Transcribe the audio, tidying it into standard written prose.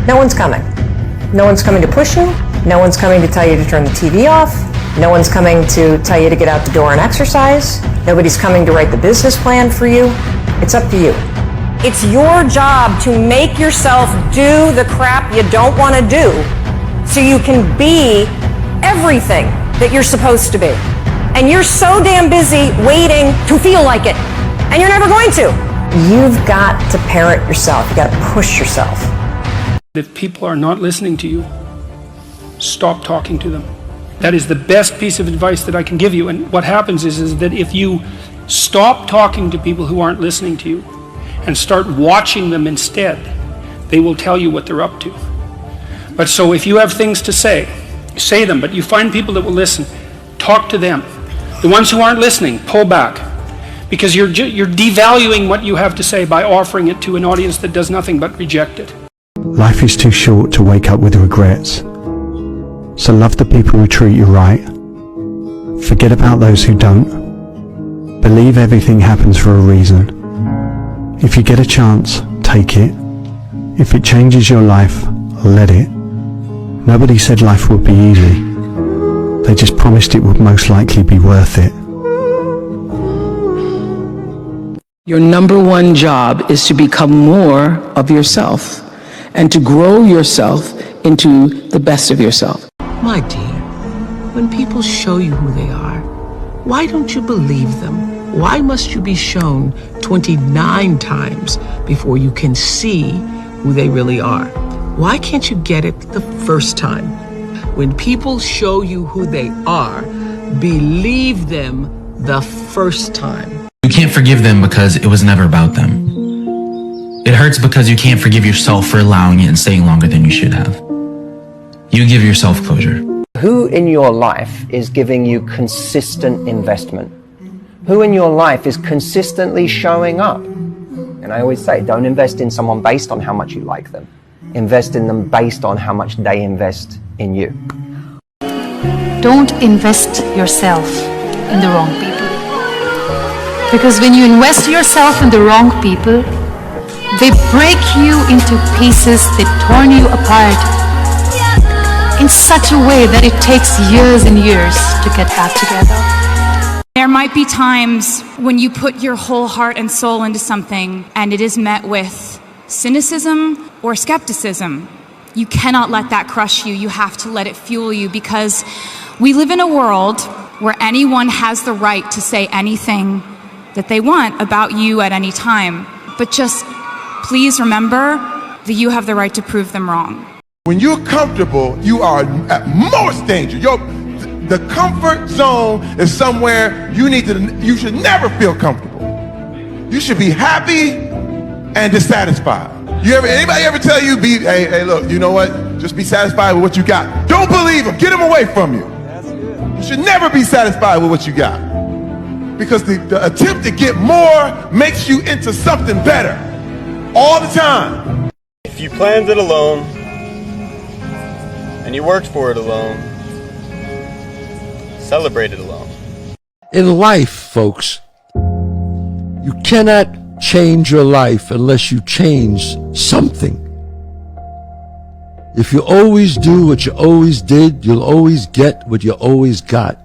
No one's coming. No one's coming to push you. No one's coming to tell you to turn the TV off. No one's coming to tell you to get out the door and exercise. Nobody's coming to write the business plan for you. It's up to you. It's your job to make yourself do the crap you don't want to do so you can be everything that you're supposed to be. And you're so damn busy waiting to feel like it. And you're never going to. You've got to parent yourself. You've got to push yourself. If people are not listening to you, stop talking to them. That is the best piece of advice that I can give you. And what happens is that if you stop talking to people who aren't listening to you and start watching them instead, they will tell you what they're up to. But so if you have things to say them, but you find people that will listen, talk to them. The ones who aren't listening, pull back. Because you're devaluing what you have to say by offering it to an audience that does nothing but reject it. Life is too short to wake up with regrets. So love the people who treat you right. Forget about those who don't. Believe everything happens for a reason. If you get a chance, take it. If it changes your life, let it. Nobody said life would be easy. They just promised it would most likely be worth it. Your number one job is to become more of yourself and to grow yourself into the best of yourself. My dear, when people show you who they are, why don't you believe them? Why must you be shown 29 times before you can see who they really are? Why can't you get it the first time? When people show you who they are, believe them the first time. You can't forgive them because it was never about them. It hurts because you can't forgive yourself for allowing it and staying longer than you should have. You give yourself closure. Who in your life is giving you consistent investment? Who in your life is consistently showing up? And I always say, don't invest in someone based on how much you like them. Invest in them based on how much they invest in you. Don't invest yourself in the wrong people. Because when you invest yourself in the wrong people, they break you into pieces, they torn you apart in such a way that it takes years and years to get back together. There might be times when you put your whole heart and soul into something and it is met with cynicism or skepticism. You cannot let that crush you. You have to let it fuel you, because we live in a world where anyone has the right to say anything that they want about you at any time. But just please remember that you have the right to prove them wrong. When you're comfortable, you are at most danger. The comfort zone is somewhere you should never feel comfortable. You should be happy and dissatisfied. Anybody ever tell you, hey, look, you know what? Just be satisfied with what you got. Don't believe them. Get them away from you. You should never be satisfied with what you got. Because the attempt to get more makes you into something better all the time. If you planned it alone and you worked for it alone, celebrate it alone. In life, folks, you cannot change your life unless you change something. If you always do what you always did, you'll always get what you always got.